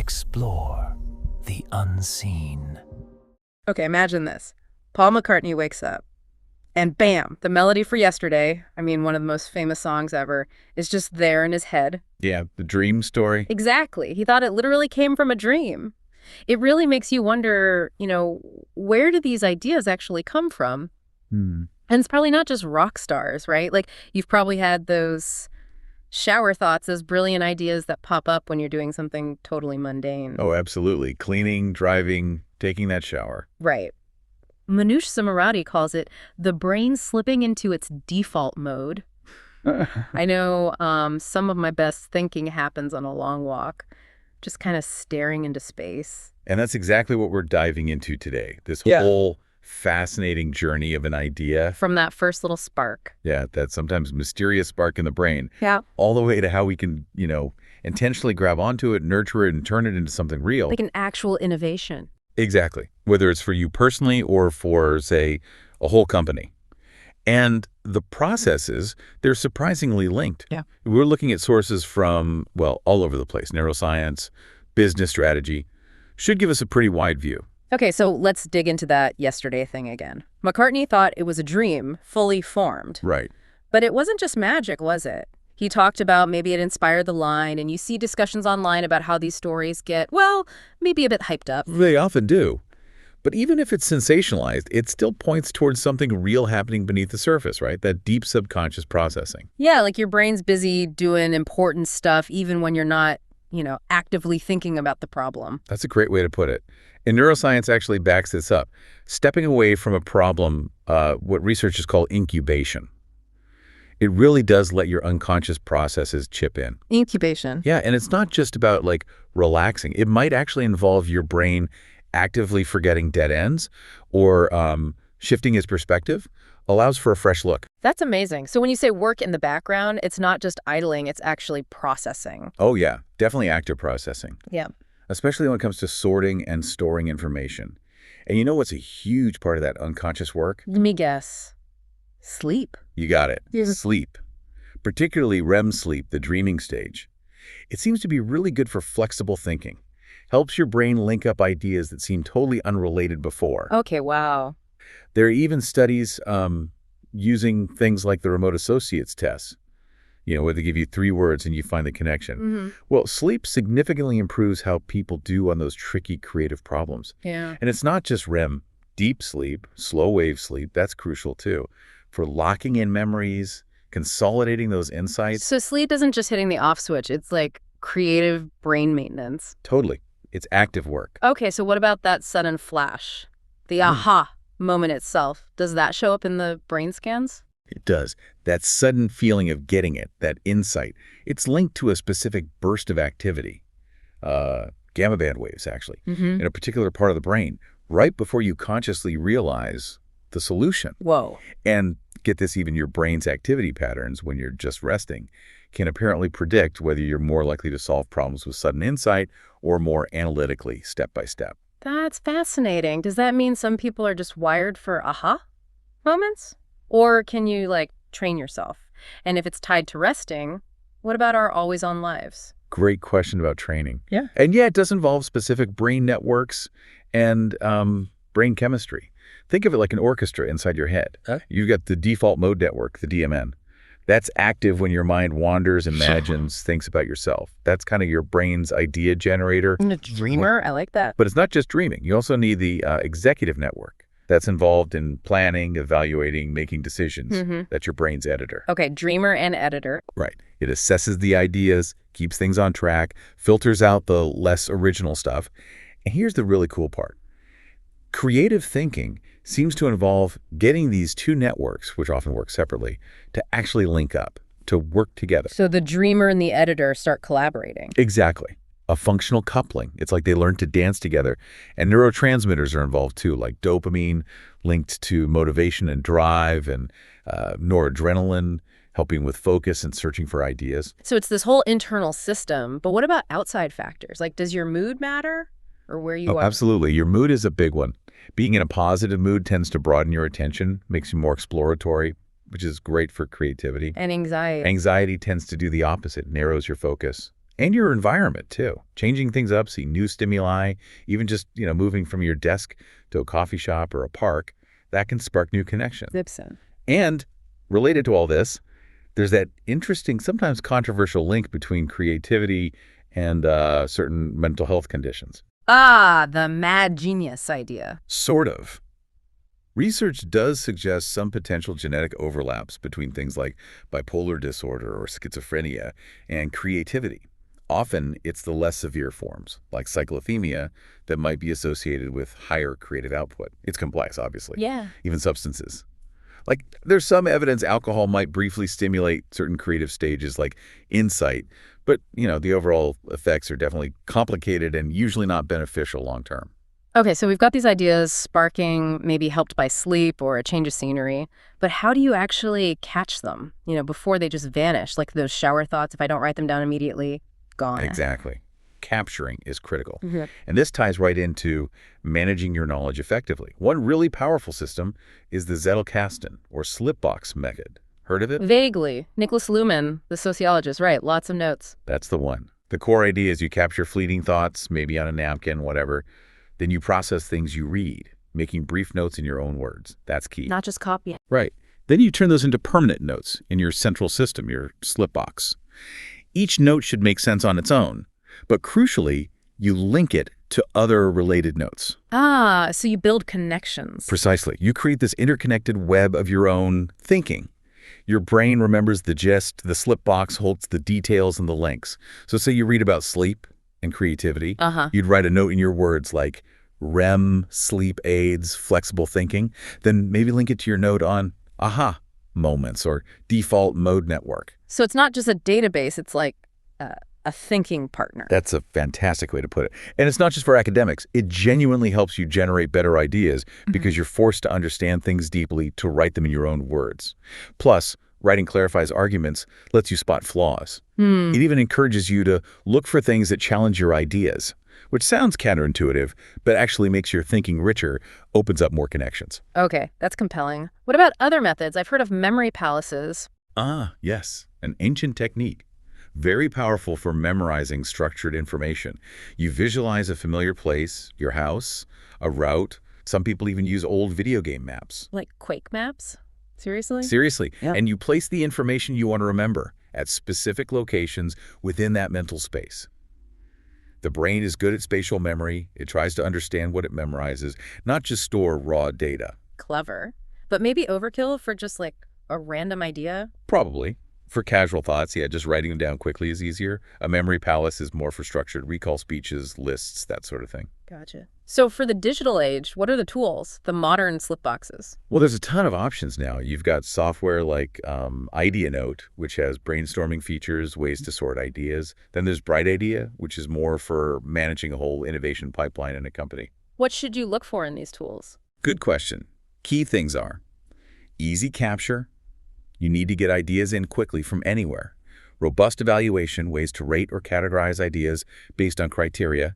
Explore the unseen. Okay, imagine this. Paul McCartney wakes up, and bam, the melody for Yesterday, one of the most famous songs ever, is just there in his head. Yeah, the dream story. Exactly. He thought it literally came from a dream. It really makes you wonder, where do these ideas actually come from? And it's probably not just rock stars, right? Like, you've probably had those shower thoughts, those brilliant ideas that pop up when you're doing something totally mundane. Oh, absolutely. Cleaning, driving, taking that shower. Right. Manoush Zomorodi calls it the brain slipping into its default mode. I know some of my best thinking happens on a long walk, just kind of staring into space. And that's exactly what we're diving into today. This whole fascinating journey of an idea. From that first little spark. Yeah, that sometimes mysterious spark in the brain. Yeah. All the way to how we can, intentionally grab onto it, nurture it, and turn it into something real. Like an actual innovation. Exactly. Whether it's for you personally or for, say, a whole company. And the processes, they're surprisingly linked. Yeah. We're looking at sources from, all over the place. Neuroscience, business strategy. Should give us a pretty wide view. Okay, so let's dig into that Yesterday thing again. McCartney thought it was a dream, fully formed. Right. But it wasn't just magic, was it? He talked about maybe it inspired the line, and you see discussions online about how these stories get, maybe a bit hyped up. They often do. But even if it's sensationalized, it still points towards something real happening beneath the surface, right? That deep subconscious processing. Yeah, like your brain's busy doing important stuff even when you're not, actively thinking about the problem. That's a great way to put it. And neuroscience actually backs this up. Stepping away from a problem, what researchers call incubation. It really does let your unconscious processes chip in. Incubation. Yeah, and it's not just about, relaxing. It might actually involve your brain actively forgetting dead ends or shifting its perspective. Allows for a fresh look. That's amazing. So when you say work in the background, it's not just idling, it's actually processing. Oh, yeah. Definitely active processing. Yeah. Especially when it comes to sorting and storing information. And you know what's a huge part of that unconscious work? Let me guess. Sleep. You got it. Yeah. Sleep. Particularly REM sleep, the dreaming stage. It seems to be really good for flexible thinking. Helps your brain link up ideas that seem totally unrelated before. Okay, wow. There are even studies using things like the remote associates test, where they give you 3 words and you find the connection. Well, sleep significantly improves how people do on those tricky creative problems. Yeah. And it's not just REM. Deep sleep, slow wave sleep, that's crucial too, for locking in memories, consolidating those insights. So sleep isn't just hitting the off switch, it's like creative brain maintenance. Totally. It's active work. Okay, so what about that sudden flash? The aha moment itself, does that show up in the brain scans? It does. That sudden feeling of getting it, that insight, it's linked to a specific burst of activity, gamma band waves actually, in a particular part of the brain, right before you consciously realize the solution. Whoa. And get this, even your brain's activity patterns when you're just resting can apparently predict whether you're more likely to solve problems with sudden insight or more analytically, step by step. That's fascinating. Does that mean some people are just wired for aha moments? Or can you, train yourself? And if it's tied to resting, what about our always-on lives? Great question about training. Yeah. And yeah, it does involve specific brain networks and brain chemistry. Think of it like an orchestra inside your head. You've got the default mode network, the DMN. That's active when your mind wanders, imagines, thinks about yourself. That's kind of your brain's idea generator. And a dreamer? I like that. But it's not just dreaming. You also need the executive network that's involved in planning, evaluating, making decisions. That's your brain's editor. Okay, dreamer and editor. Right. It assesses the ideas, keeps things on track, filters out the less original stuff. And here's the really cool part. Creative thinking seems to involve getting these 2 networks, which often work separately, to actually link up, to work together. So the dreamer and the editor start collaborating. Exactly. A functional coupling. It's like they learn to dance together. And neurotransmitters are involved too, like dopamine linked to motivation and drive, and noradrenaline helping with focus and searching for ideas. So it's this whole internal system. But what about outside factors? Does your mood matter? Or where you are? Absolutely. Your mood is a big one. Being in a positive mood tends to broaden your attention, makes you more exploratory, which is great for creativity. And anxiety. Anxiety tends to do the opposite, narrows your focus. And your environment, too. Changing things up, see new stimuli, even just, moving from your desk to a coffee shop or a park, that can spark new connections. Gibson. And related to all this, there's that interesting, sometimes controversial link between creativity and certain mental health conditions. Ah, the mad genius idea. Sort of. Research does suggest some potential genetic overlaps between things like bipolar disorder or schizophrenia and creativity. Often, it's the less severe forms, like cyclothymia, that might be associated with higher creative output. It's complex, obviously. Yeah. Even substances. Like, there's some evidence alcohol might briefly stimulate certain creative stages like insight, but, the overall effects are definitely complicated and usually not beneficial long term. Okay, so we've got these ideas sparking, maybe helped by sleep or a change of scenery, but how do you actually catch them, before they just vanish, like those shower thoughts, if I don't write them down immediately, gone? Exactly. Capturing is critical. Mm-hmm. And this ties right into managing your knowledge effectively. One really powerful system is the Zettelkasten, or slipbox method. Heard of it? Vaguely. Nicholas Luhmann, the sociologist, right, lots of notes. That's the one. The core idea is you capture fleeting thoughts, maybe on a napkin, whatever. Then you process things you read, making brief notes in your own words. That's key. Not just copy. Right. Then you turn those into permanent notes in your central system, your slipbox. Each note should make sense on its own, but crucially, you link it to other related notes. Ah, so you build connections. Precisely. You create this interconnected web of your own thinking. Your brain remembers the gist, the slipbox holds the details and the links. So say you read about sleep and creativity, you'd write a note in your words like REM, sleep aids, flexible thinking, then maybe link it to your note on aha moments or default mode network. So it's not just a database, it's like a thinking partner. That's a fantastic way to put it. And it's not just for academics. It genuinely helps you generate better ideas because you're forced to understand things deeply to write them in your own words. Plus, writing clarifies arguments, lets you spot flaws. It even encourages you to look for things that challenge your ideas, which sounds counterintuitive, but actually makes your thinking richer, opens up more connections. Okay, that's compelling. What about other methods? I've heard of memory palaces. Ah, yes, an ancient technique. Very powerful for memorizing structured information. You visualize a familiar place, your house, a route. Some people even use old video game maps. Like Quake maps? Seriously? Seriously. Yeah. And you place the information you want to remember at specific locations within that mental space. The brain is good at spatial memory. It tries to understand what it memorizes, not just store raw data. Clever. But maybe overkill for just like a random idea? Probably. For casual thoughts, yeah, just writing them down quickly is easier. A memory palace is more for structured recall speeches, lists, that sort of thing. Gotcha. So for the digital age, what are the tools, the modern slipboxes? Well, there's a ton of options now. You've got software like IdeaNote, which has brainstorming features, ways to sort ideas. Then there's Bright Idea, which is more for managing a whole innovation pipeline in a company. What should you look for in these tools? Good question. Key things are easy capture. You need to get ideas in quickly from anywhere. Robust evaluation, ways to rate or categorize ideas based on criteria.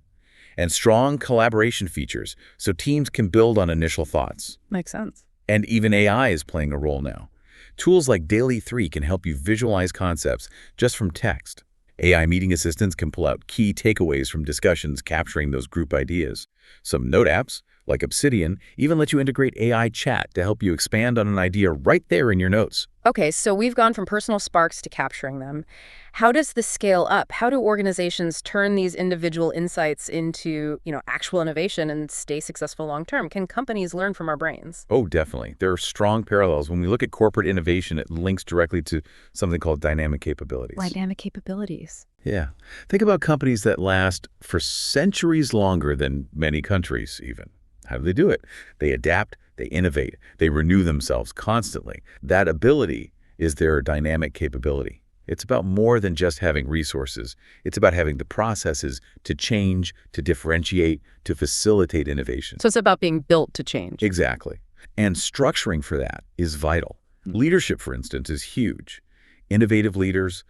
And strong collaboration features, so teams can build on initial thoughts. Makes sense. And even AI is playing a role now. Tools like Daily 3 can help you visualize concepts just from text. AI meeting assistants can pull out key takeaways from discussions capturing those group ideas. Some note apps, like Obsidian, even let you integrate AI chat to help you expand on an idea right there in your notes. Okay, so we've gone from personal sparks to capturing them. How does this scale up? How do organizations turn these individual insights into, actual innovation and stay successful long term? Can companies learn from our brains? Oh, definitely. There are strong parallels. When we look at corporate innovation, it links directly to something called dynamic capabilities. Dynamic capabilities. Yeah. Think about companies that last for centuries longer than many countries even. How do they do it? They adapt, they innovate, they renew themselves constantly. That ability is their dynamic capability. It's about more than just having resources. It's about having the processes to change, to differentiate, to facilitate innovation. So it's about being built to change. Exactly. And structuring for that is vital. Leadership, for instance, is huge. Innovative leaders,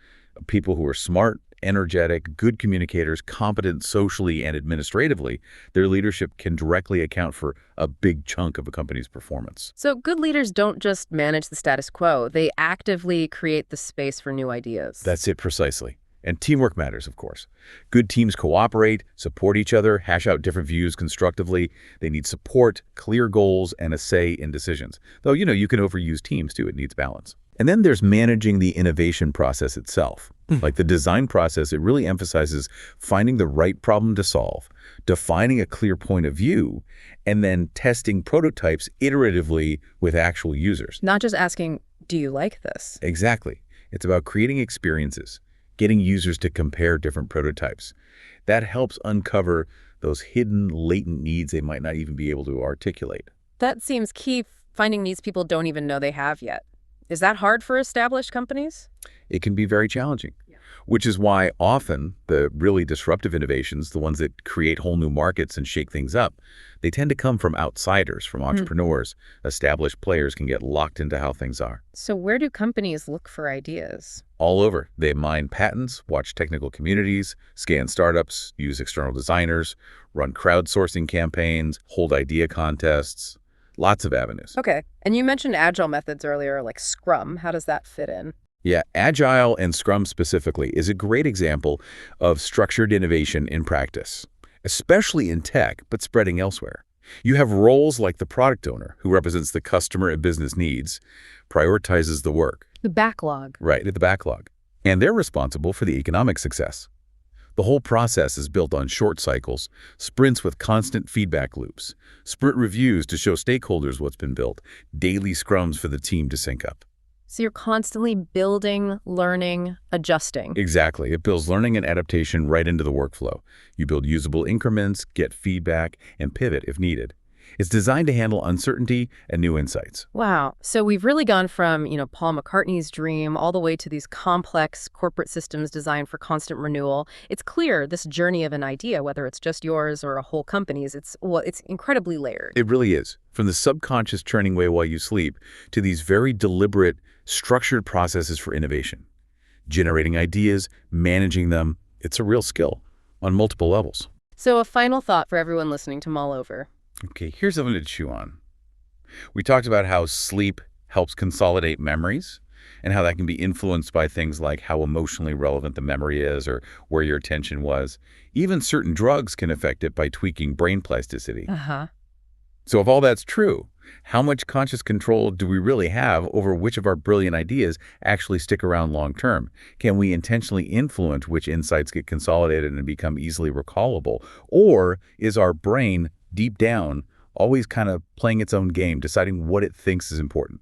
people who are smart, energetic, good communicators, competent socially and administratively, their leadership can directly account for a big chunk of a company's performance. So good leaders don't just manage the status quo. They actively create the space for new ideas. That's it precisely. And teamwork matters, of course. Good teams cooperate, support each other, hash out different views constructively. They need support, clear goals, and a say in decisions. Though, you can overuse teams too. It needs balance. And then there's managing the innovation process itself. Like the design process, it really emphasizes finding the right problem to solve, defining a clear point of view, and then testing prototypes iteratively with actual users. Not just asking, do you like this? Exactly. It's about creating experiences, getting users to compare different prototypes. That helps uncover those hidden, latent needs they might not even be able to articulate. That seems key, finding needs people don't even know they have yet. Is that hard for established companies? It can be very challenging, which is why often the really disruptive innovations, the ones that create whole new markets and shake things up, they tend to come from outsiders, from entrepreneurs. Established players can get locked into how things are. So where do companies look for ideas? All over. They mine patents, watch technical communities, scan startups, use external designers, run crowdsourcing campaigns, hold idea contests. Lots of avenues. Okay. And you mentioned agile methods earlier, like Scrum. How does that fit in? Yeah, Agile and Scrum specifically is a great example of structured innovation in practice, especially in tech, but spreading elsewhere. You have roles like the product owner, who represents the customer and business needs, prioritizes the work. The backlog. Right, at the backlog. And they're responsible for the economic success. The whole process is built on short cycles, sprints with constant feedback loops, sprint reviews to show stakeholders what's been built, daily scrums for the team to sync up. So you're constantly building, learning, adjusting. Exactly. It builds learning and adaptation right into the workflow. You build usable increments, get feedback, and pivot if needed. It's designed to handle uncertainty and new insights. Wow. So we've really gone from, Paul McCartney's dream all the way to these complex corporate systems designed for constant renewal. It's clear this journey of an idea, whether it's just yours or a whole company's, it's incredibly layered. It really is. From the subconscious churning away while you sleep to these very deliberate, structured processes for innovation. Generating ideas, managing them, it's a real skill on multiple levels. So a final thought for everyone listening to mull over. Okay, here's something to chew on. We talked about how sleep helps consolidate memories and how that can be influenced by things like how emotionally relevant the memory is or where your attention was. Even certain drugs can affect it by tweaking brain plasticity. So if all that's true, how much conscious control do we really have over which of our brilliant ideas actually stick around long term? Can we intentionally influence which insights get consolidated and become easily recallable? Or is our brain, deep down, always kind of playing its own game, deciding what it thinks is important?